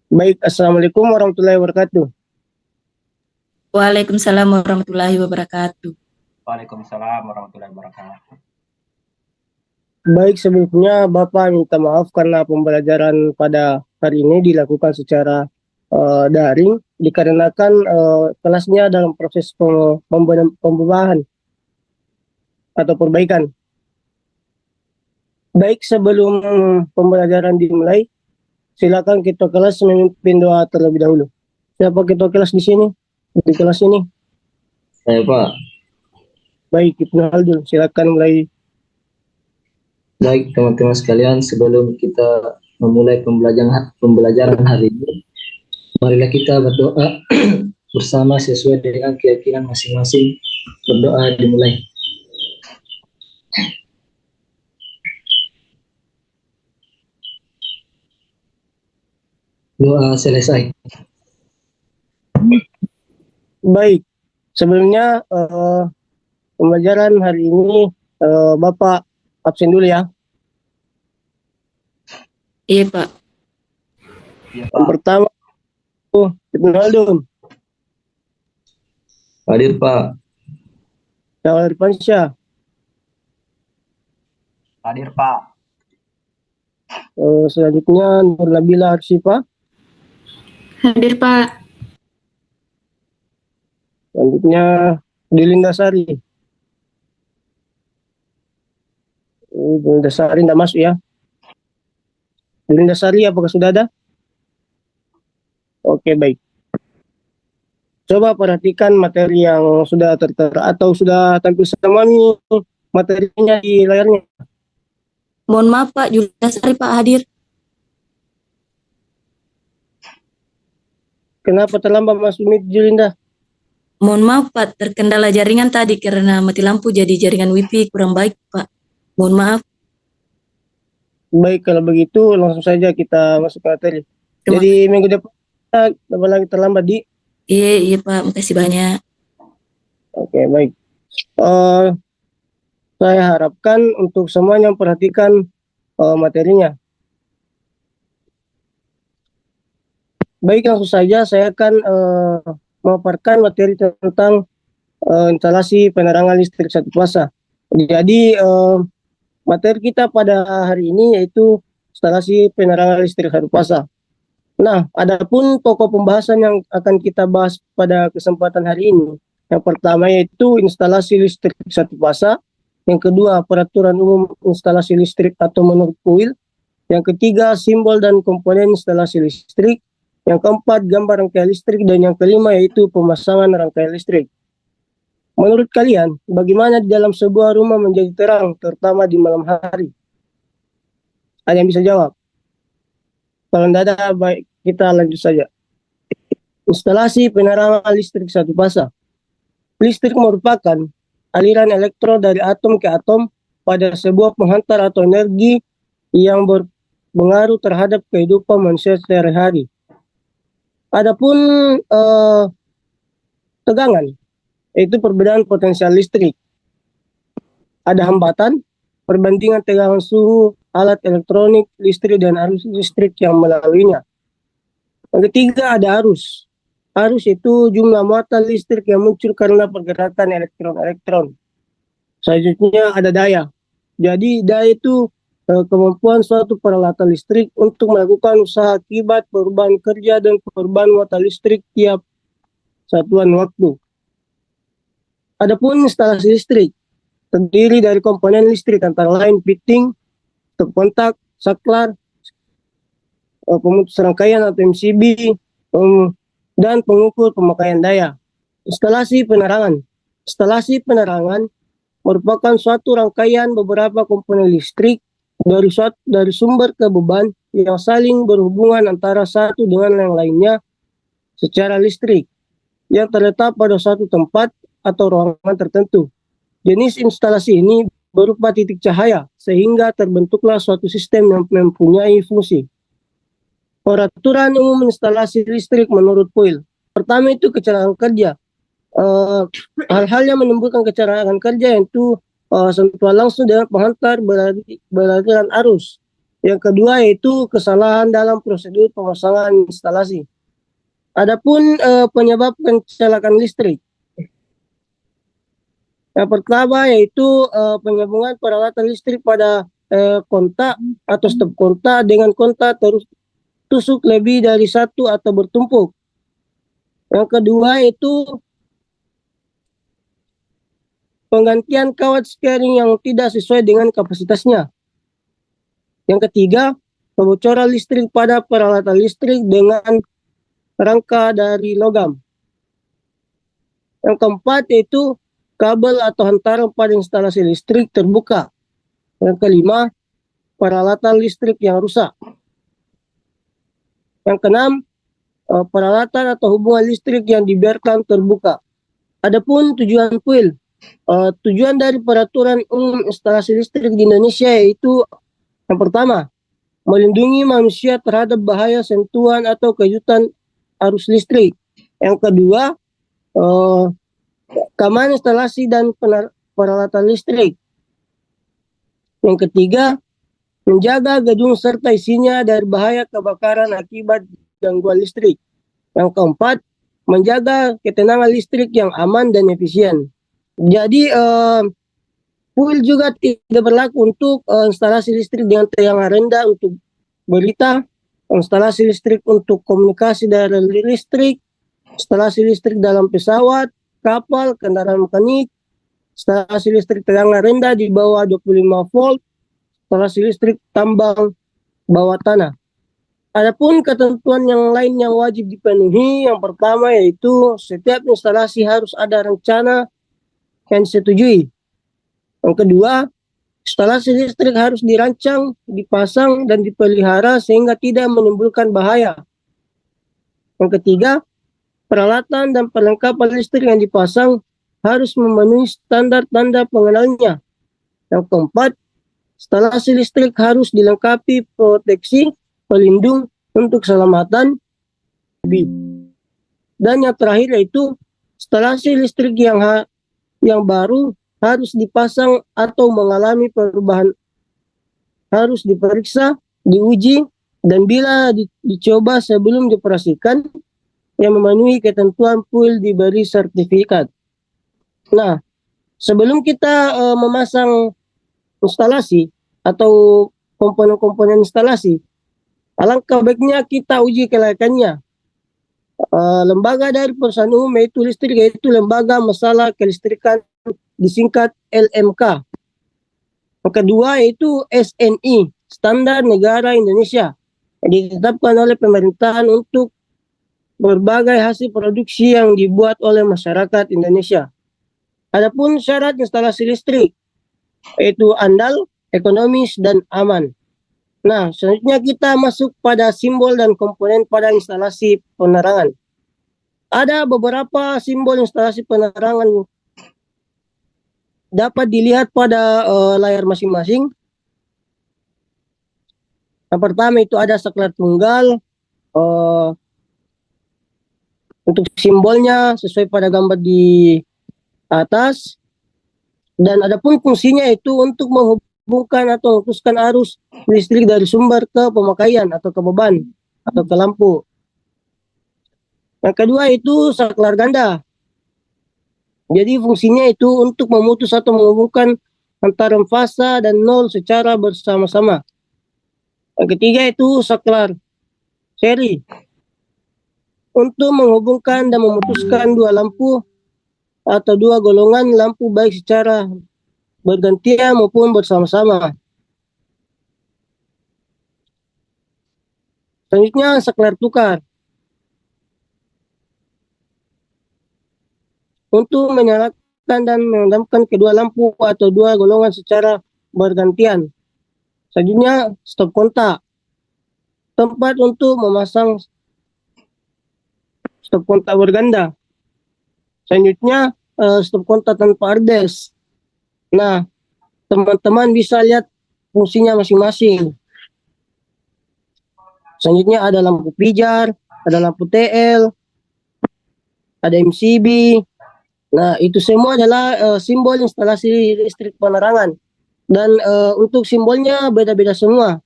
Baik, Assalamualaikum warahmatullahi wabarakatuh. Waalaikumsalam warahmatullahi wabarakatuh. Waalaikumsalam warahmatullahi wabarakatuh. Baik, sebelumnya Bapak minta maaf karena pembelajaran pada hari ini dilakukan secara daring, dikarenakan kelasnya dalam proses pembubahan atau perbaikan. Baik, sebelum pembelajaran dimulai, silakan ketua kelas memimpin doa terlebih dahulu. Siapa ketua kelas di sini? Di kelas ini? Saya Pak. Baik, Ibnu Haldun, silakan mulai. Baik teman-teman sekalian, sebelum kita memulai pembelajaran hari ini, marilah kita berdoa bersama sesuai dengan keyakinan masing-masing. Berdoa dimulai. Doa selesai. Baik, sebelumnya pembelajaran hari ini Bapak absen dulu ya. Iya, Pak. Yang pertama, Ibnu Haldun, Hadir Pak. Syawal Irfansyah, Hadir Pak. selanjutnya Nur Nabila Arsyifa, Hadir, Pak. selanjutnya Dilinda Sari. Dilinda Sari tidak masuk ya. Dilinda Sari apakah sudah ada? Oke, baik. Coba perhatikan materi yang sudah tertera atau sudah tampil semua nih materinya di layarnya. Mohon maaf, Pak. Julia Sari, Pak, hadir. Kenapa terlambat masuk Meet, Julinda? Mohon maaf, Pak. Terkendala jaringan tadi karena mati lampu jadi jaringan WiFi kurang baik, Pak. Mohon maaf. Baik, kalau begitu langsung saja kita masuk ke materi. Jadi minggu depan kita dapat lagi terlambat di. Iya, Pak. Makasih banyak. Oke, baik. Saya harapkan untuk semuanya memperhatikan materinya. Baik, langsung saja saya akan memaparkan materi tentang instalasi penerangan listrik satu fasa. Jadi materi kita pada hari ini yaitu instalasi penerangan listrik satu fasa. Nah, adapun pokok pembahasan yang akan kita bahas pada kesempatan hari ini, yang pertama yaitu instalasi listrik satu fasa, yang kedua peraturan umum instalasi listrik atau menurut PUIL, yang ketiga simbol dan komponen instalasi listrik, yang keempat gambar rangkaian listrik, dan yang kelima yaitu pemasangan rangkaian listrik. Menurut kalian, bagaimana di dalam sebuah rumah menjadi terang, terutama di malam hari? Ada yang bisa jawab? Kalau tidak ada, baik, kita lanjut saja. Instalasi penerangan listrik satu fasa. Listrik merupakan aliran elektron dari atom ke atom pada sebuah penghantar atau energi yang berpengaruh terhadap kehidupan manusia sehari-hari. Adapun tegangan, yaitu perbedaan potensial listrik. Ada hambatan, perbandingan tegangan suhu, alat elektronik, listrik, dan arus listrik yang melaluinya. Yang ketiga ada arus. Arus itu jumlah muatan listrik yang muncul karena pergerakan elektron-elektron. Selanjutnya ada daya. Jadi daya itu kemampuan suatu peralatan listrik untuk melakukan usaha akibat perubahan kerja dan perubahan muatan listrik tiap satuan waktu. Adapun instalasi listrik terdiri dari komponen listrik antara lain fitting, stop kontak, saklar, pemutus rangkaian atau MCB, dan pengukur pemakaian daya. Instalasi penerangan. Instalasi penerangan merupakan suatu rangkaian beberapa komponen listrik dari sumber ke beban yang saling berhubungan antara satu dengan yang lainnya secara listrik yang terletak pada suatu tempat atau ruangan tertentu. Jenis instalasi ini berupa titik cahaya sehingga terbentuklah suatu sistem yang mempunyai fungsi. Peraturan umum instalasi listrik menurut PUIL. Pertama itu kecelakaan kerja. Hal-hal yang menimbulkan kecelakaan kerja yaitu sentuhan langsung dengan penghantar beraliran arus, Yang kedua yaitu kesalahan dalam prosedur pemasangan instalasi. Adapun penyebab kecelakaan listrik. Yang pertama yaitu penyambungan peralatan listrik pada kontak atau stop kontak dengan kontak tertusuk lebih dari satu atau bertumpuk. Yang kedua yaitu penggantian kawat steering yang tidak sesuai dengan kapasitasnya. Yang ketiga, kebocoran listrik pada peralatan listrik dengan rangka dari logam. Yang keempat yaitu kabel atau hantaran pada instalasi listrik terbuka. Yang kelima, peralatan listrik yang rusak. Yang keenam, peralatan atau hubungan listrik yang dibiarkan terbuka. Adapun tujuan PUIL, tujuan dari peraturan umum instalasi listrik di Indonesia yaitu yang pertama, melindungi manusia terhadap bahaya sentuhan atau kejutan arus listrik. Yang kedua, keamanan instalasi dan peralatan listrik. Yang ketiga, menjaga gedung serta isinya dari bahaya kebakaran akibat gangguan listrik. Yang keempat, menjaga ketenangan listrik yang aman dan efisien. Jadi, PUIL juga tidak berlaku untuk instalasi listrik dengan tegangan rendah untuk berita, instalasi listrik untuk komunikasi dari listrik, instalasi listrik dalam pesawat, kapal, kendaraan mekanik, instalasi listrik tegangan rendah di bawah 25 volt, instalasi listrik tambang bawah tanah. Adapun ketentuan yang lain yang wajib dipenuhi, yang pertama yaitu setiap instalasi harus ada rencana yang disetujui. Yang kedua, instalasi listrik harus dirancang, dipasang, dan dipelihara sehingga tidak menimbulkan bahaya. Yang ketiga, peralatan dan perlengkapan listrik yang dipasang harus memenuhi standar tanda pengenalnya. Yang keempat, instalasi listrik harus dilengkapi proteksi pelindung untuk keselamatan. Dan yang terakhir yaitu instalasi listrik yang baru harus dipasang atau mengalami perubahan harus diperiksa, diuji, dan bila dicoba sebelum dioperasikan yang memenuhi ketentuan PUIL diberi sertifikat. Nah, sebelum kita memasang instalasi atau komponen-komponen instalasi, alangkah baiknya kita uji kelayakannya. Lembaga dari perusahaan umum yaitu listrik yaitu Lembaga Masalah Kelistrikan disingkat LMK. Yang kedua yaitu SNI, Standar Negara Indonesia, yang ditetapkan oleh pemerintahan untuk berbagai hasil produksi yang dibuat oleh masyarakat Indonesia. Adapun syarat instalasi listrik yaitu andal, ekonomis, dan aman. Nah, selanjutnya kita masuk pada simbol dan komponen pada instalasi penerangan. Ada beberapa simbol instalasi penerangan dapat dilihat pada layar masing-masing. Yang pertama itu ada saklar tunggal. Untuk simbolnya sesuai pada gambar di atas. Dan adapun fungsinya itu untuk menghubungkan atau memutuskan arus listrik dari sumber ke pemakaian atau ke beban atau ke lampu. Yang kedua itu saklar ganda. Jadi fungsinya itu untuk memutus atau menghubungkan antara fasa dan nol secara bersama-sama. Yang ketiga itu saklar seri. Untuk menghubungkan dan memutuskan dua lampu atau dua golongan lampu baik secara bergantian maupun bersama-sama. Selanjutnya saklar tukar. Untuk menyalakan dan memadamkan kedua lampu atau dua golongan secara bergantian. Selanjutnya stop kontak. Tempat untuk memasang stop kontak berganda. Selanjutnya stop kontak tanpa ardes. Nah, teman-teman bisa lihat fungsinya masing-masing. Selanjutnya ada lampu pijar, ada lampu TL, ada MCB. Nah, itu semua adalah simbol instalasi listrik penerangan. Dan untuk simbolnya beda-beda semua.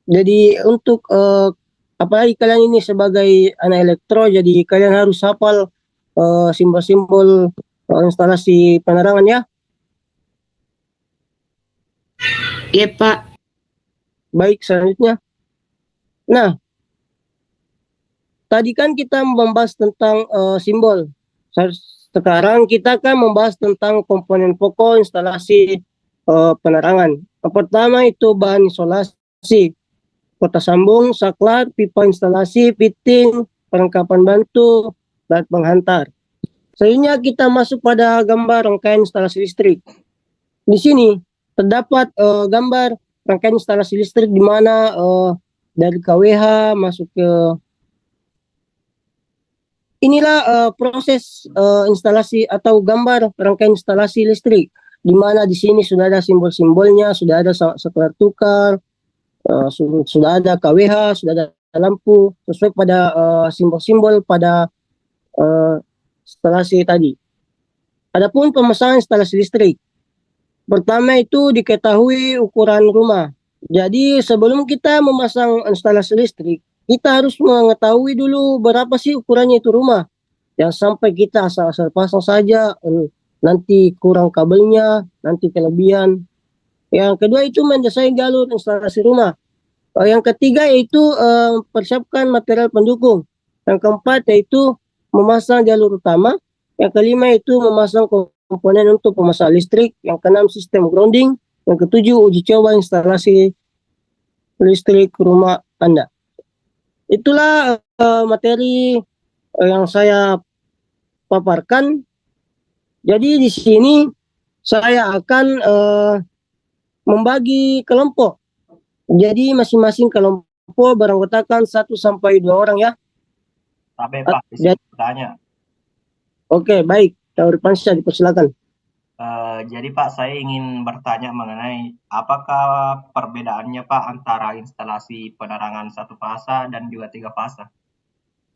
Jadi untuk apalagi kalian ini sebagai anak elektro, jadi kalian harus hafal simbol-simbol instalasi penerangan ya. Iya, Pak. Baik, selanjutnya. Nah, tadi kan kita membahas tentang simbol. Sekarang kita akan membahas tentang komponen pokok instalasi penerangan. Yang pertama itu bahan isolasi, kotak sambung, saklar, pipa instalasi, fitting, perlengkapan bantu, dan penghantar. Selanjutnya kita masuk pada gambar rangkaian instalasi listrik. Di sini terdapat gambar rangkaian instalasi listrik di mana dari KWH masuk ke inilah proses instalasi atau gambar rangkaian instalasi listrik, di mana di sini sudah ada simbol-simbolnya, sudah ada saklar tukar, sudah ada KWH, sudah ada lampu sesuai pada simbol-simbol pada instalasi tadi. Adapun pemasangan instalasi listrik, pertama itu diketahui ukuran rumah. Jadi sebelum kita memasang instalasi listrik, kita harus mengetahui dulu berapa sih ukurannya itu rumah. Jangan sampai kita asal-asal pasang saja, nanti kurang kabelnya, nanti kelebihan. Yang kedua itu mendesain jalur instalasi rumah. Yang ketiga yaitu persiapkan material pendukung. Yang keempat yaitu memasang jalur utama. Yang kelima itu memasang komponen untuk pemasangan listrik. Yang keenam sistem grounding. Yang ketujuh uji coba instalasi listrik rumah Anda. Itulah materi yang saya paparkan. Jadi di sini saya akan membagi kelompok. Jadi masing-masing kelompok beranggotakan 1 sampai 2 orang ya. Sampai Pak, bisa bertanya. Oke, baik. Tauri Pansyah, dipersilakan. Jadi Pak, saya ingin bertanya mengenai apakah perbedaannya Pak antara instalasi penerangan 1 fasa dan juga 3 fasa?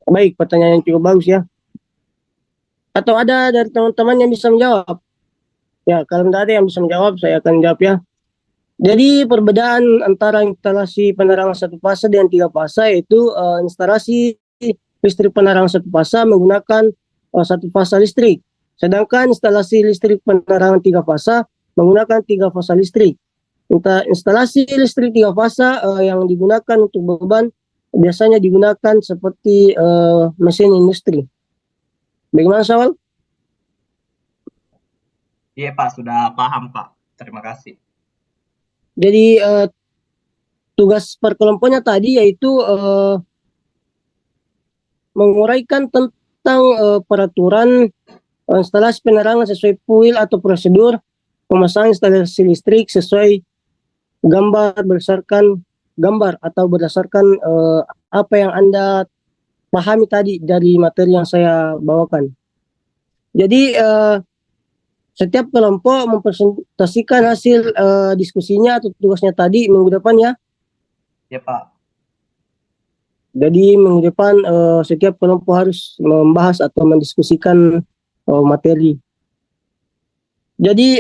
Baik, pertanyaan yang cukup bagus ya. Atau ada dari teman-teman yang bisa menjawab? Ya, kalau tidak ada yang bisa menjawab, saya akan jawab ya. Jadi perbedaan antara instalasi penerangan 1 fasa dan 3 fasa yaitu instalasi listrik penerangan 1 fasa menggunakan 1 fasa listrik. Sedangkan instalasi listrik penerangan 3 fasa menggunakan 3 fasa listrik. Instalasi listrik 3 fasa yang digunakan untuk beban biasanya digunakan seperti mesin industri. Bagaimana Syawal? Iya Pak, sudah paham Pak. Terima kasih. Jadi tugas per kelompoknya tadi yaitu menguraikan tentang peraturan instalasi penerangan sesuai PUIL atau prosedur pemasangan instalasi listrik sesuai gambar berdasarkan gambar atau berdasarkan apa yang Anda pahami tadi dari materi yang saya bawakan. Jadi setiap kelompok mempresentasikan hasil diskusinya atau tugasnya tadi minggu depan ya. Ya Pak. Jadi minggu depan setiap kelompok harus membahas atau mendiskusikan materi. Jadi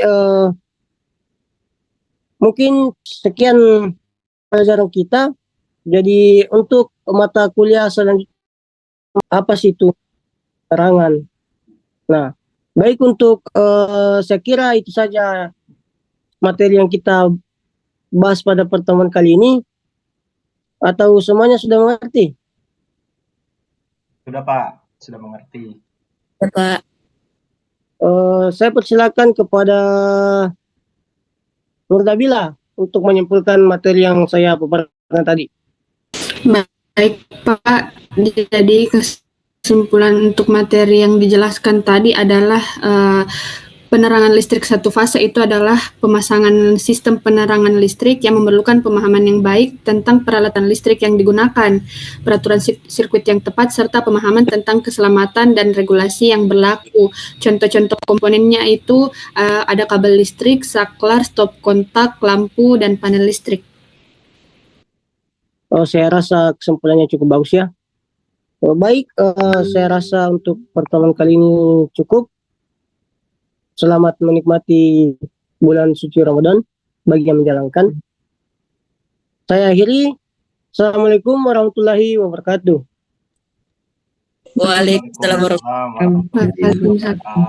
mungkin sekian pelajaran kita. Jadi untuk mata kuliah selanjutnya apa sih itu penerangan? Nah, baik untuk saya kira itu saja materi yang kita bahas pada pertemuan kali ini. Atau semuanya sudah mengerti? Sudah Pak, sudah mengerti. Ya, Pak. Saya persilakan kepada Nurdabila untuk menyimpulkan materi yang saya paparkan tadi. Baik, Pak. Jadi kesimpulan untuk materi yang dijelaskan tadi adalah penerangan listrik 1 fasa itu adalah pemasangan sistem penerangan listrik yang memerlukan pemahaman yang baik tentang peralatan listrik yang digunakan, peraturan sirkuit yang tepat, serta pemahaman tentang keselamatan dan regulasi yang berlaku. Contoh-contoh komponennya itu ada kabel listrik, saklar, stop kontak, lampu, dan panel listrik. Saya rasa kesimpulannya cukup bagus ya. Baik, saya rasa untuk pertemuan kali ini cukup. Selamat menikmati bulan suci Ramadan bagi yang menjalankan. Saya akhiri. Assalamualaikum warahmatullahi wabarakatuh. Waalaikumsalam warahmatullahi Waalaikumsalam warahmatullahi wabarakatuh.